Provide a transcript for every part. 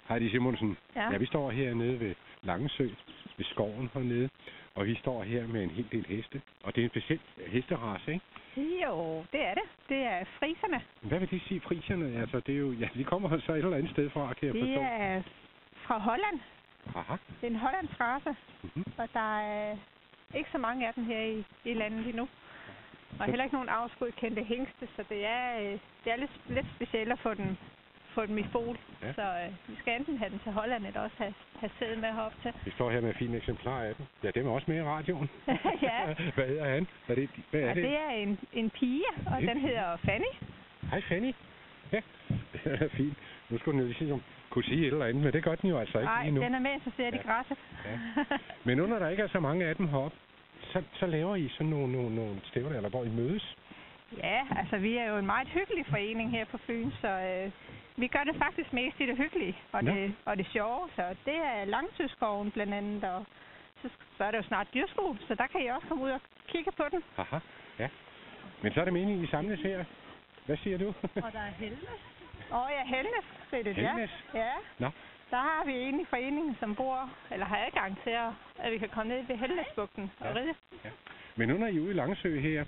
Heidi Simonsen. Ja. Ja, vi står hernede ved Langesø, ved skoven hernede, og vi står her med en hel del heste. Og det er en speciel hesterace, ikke? Jo, det er det. Det er friserne. Hvad vil det sige, friserne? Altså, det er jo, ja, de kommer så et eller andet sted fra, kan jeg forstå. Det er fra Holland. Aha. Det er en hollandsk race, Mm-hmm. og der er ikke så mange af dem her i landet lige nu. Og heller ikke nogen afskodkendte hængste, så det er lidt specielt at få dem i fol. Ja. Så vi skal enten have den til Holland, eller også have sæde med herop til. Vi står her med et fint eksemplar af dem. Ja, dem er også med i radioen. Ja. Hvad hedder han? Hvad er det? Det er en pige, og den hedder Fanny. Hej Fanny. Ja, det er fint. Nu skulle den jo ligesom kunne sige et eller andet, men det gør den jo altså ikke lige nu. Nej, den er med interesseret i græsset. Ja. Men nu, når der ikke er så mange af dem heroppe, så laver I sådan nogle stævner, eller hvor I mødes? Ja, altså vi er jo en meget hyggelig forening her på Fyn, så vi gør det faktisk mest i det hyggelige og det sjove. Så det er Langsøskoven blandt andet, og så er det jo snart dyrskole, så der kan I også komme ud og kigge på den. Aha, ja. Men så er det meningen, I samles her. Hvad siger du? Og der er Helnes. Ja, Helnes. Det er det Helnes? der. Ja. Nå. Der har vi en i foreningen, som har adgang til, at vi kan komme ned ved Helnesbugten og ride. Ja. Men nu når I er ude i Langsø her,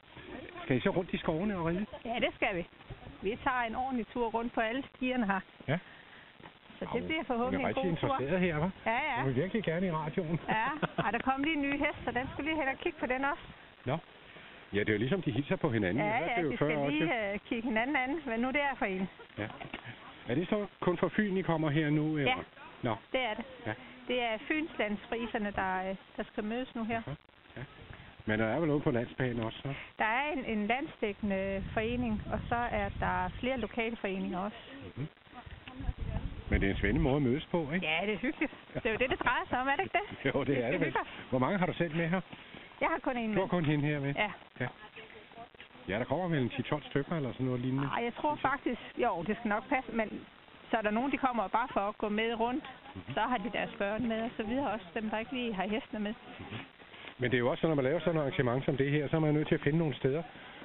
skal I så rundt i skovene og ride? Ja, det skal vi. Vi tager en ordentlig tur rundt på alle stierne her. Ja. Så det bliver forhåbentlig en god tur. Jeg er rigtig interesseret her, hva'? Ja, ja. Jeg vil virkelig gerne i radioen. Ja, der kom lige en ny hest, så den skulle lige hen og kigge på den også. Nå. Ja, det er jo ligesom, de hilser på hinanden. Ja, det de skal lige kigge hinanden an, men nu det er for en. Ja. Er det så kun fra Fyn, I kommer her nu? Eller? Ja, Nå. det er det. Ja. Det er Fynslandsfriserne, der skal mødes nu her. Ja. Men der er vel noget på landsplan også, så? Der er en landsdækkende forening, og så er der flere lokale foreninger også. Mm-hmm. Men det er en spændende måde at mødes på, ikke? Ja, det er hyggeligt. Det er jo det drejer sig om, er det ikke det? Jo, det er det vel. Hvor mange har du selv med her? Jeg har kun en med. Du har kun hende her med? Ja. Ja, der kommer vel en 10-12 stykker eller sådan noget lignende? Nej, jeg tror faktisk, jo, det skal nok passe, men så er der nogen, de kommer bare for at gå med rundt. Mm-hmm. Så har de deres børn med, og så videre også dem, der ikke lige har hestene med. Mm-hmm. Men det er jo også, når man laver sådan et arrangement som det her, så er man nødt til at finde nogle steder,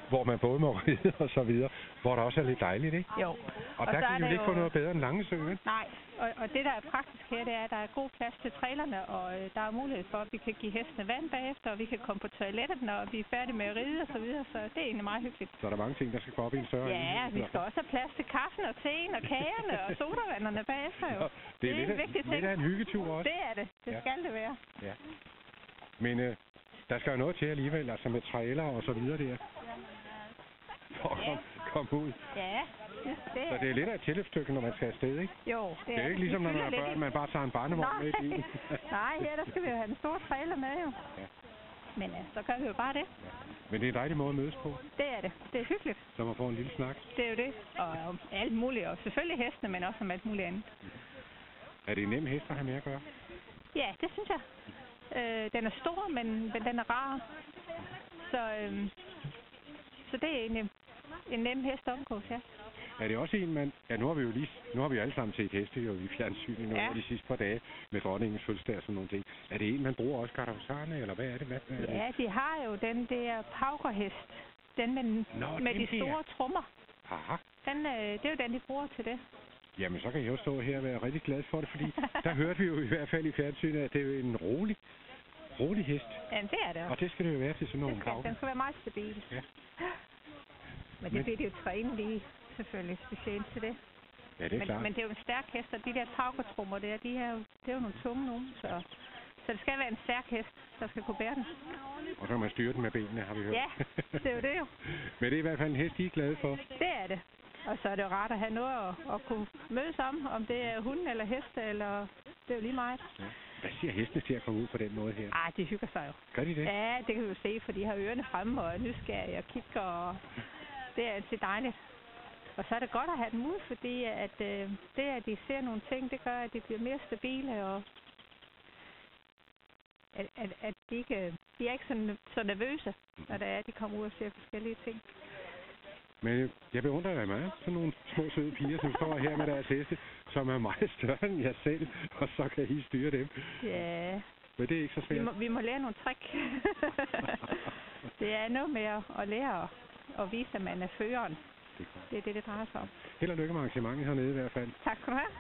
hvor man både må ride og så videre, hvor der også er lidt dejligt, ikke? Jo. Og der kan vi jo ikke få noget bedre end Langesø, ikke? Nej, og det, der er praktisk her, det er, at der er god plads til trailerne, og der er mulighed for, at vi kan give hestene vand bagefter, og vi kan komme på toilettet, når vi er færdige med at ride og så videre, så det er egentlig meget hyggeligt. Så er der mange ting, der skal gå op i en større enhed? Ja, vi skal også have plads til kaffen og teen og kagerne og sodavanderne bagefter, jo. Det er en vigtig ting. Det er en hyggetur også. Det er det. Det skal det være. Ja. Men der skal jo noget til alligevel, altså med trailer og så videre der. For at komme ud. Ja, det så det er lidt af et tilløbsstykke, når man skal afsted, ikke? Jo, det er ikke ligesom, når man er børn, man bare tager en barnevogn med i bilen. Nej, ja, der skal vi jo have en stor trailer med, jo. Ja. Men så gør vi jo bare det. Ja. Men det er en dejlig måde at mødes på. Det er det. Det er hyggeligt. Så man får en lille snak. Det er jo det. Og om alt muligt. Og selvfølgelig hestene, men også om alt muligt andet. Er det en nem hest at have med at gøre? Ja, det synes jeg. Den er stor, men den er rar. Så det er en nem hest at omgås, ja. Er det også en, ja, nu har vi jo alle sammen set heste jo i fjernsynet over de sidste par dage med dronningens fødselsdag og sådan nogle ting. Er det en, man bruger også gardehusarerne, eller hvad er det? Ja, de har jo den der paukerhest. Den med de store trommer. Aha. Det er jo den, de bruger til det. Jamen, så kan jeg jo stå her og være rigtig glad for det, fordi der hørte vi jo i hvert fald i fjernsynet, at det er jo en rolig hest. Ja, det er det også. Og det skal det jo være til sådan nogle krav. Den skal være meget stabil. Ja. Men det bliver det jo trænet lige, selvfølgelig, specielt til det. Ja, det er klart. Men det er jo en stærk hest, og de der paukertrummer der, det er jo nogle tunge nogen, så det skal være en stærk hest, der skal kunne bære den. Og så kan man styre den med benene, har vi hørt. Ja, det er jo det jo. Men det er i hvert fald en hest, I er glade for. Det er det. Og så er det jo rart at have noget at kunne mødes om det er hund eller heste, eller det er jo lige meget. Ja. Hvad siger hestene til at komme ud på den måde her? De hygger sig jo. Gør de det? Ja, det kan vi jo se, for de har ørerne fremme og er nysgerrige og kigger, og det er altid dejligt. Og så er det godt at have dem ude, fordi at de ser nogle ting, det gør, at de bliver mere stabile, og at de er ikke så nervøse, når de kommer ud og ser forskellige ting. Men jeg beundrer dig meget, sådan nogle små søde piger, som står her med deres heste, som er meget større end jeg selv, og så kan I styre dem. Ja. Men det er ikke så svært. Vi må lære nogle trick. Det er noget med at lære at vise, at man er føreren. Det er det drejer sig om. Held og lykke med arrangementet hernede i hvert fald. Tak skal du have.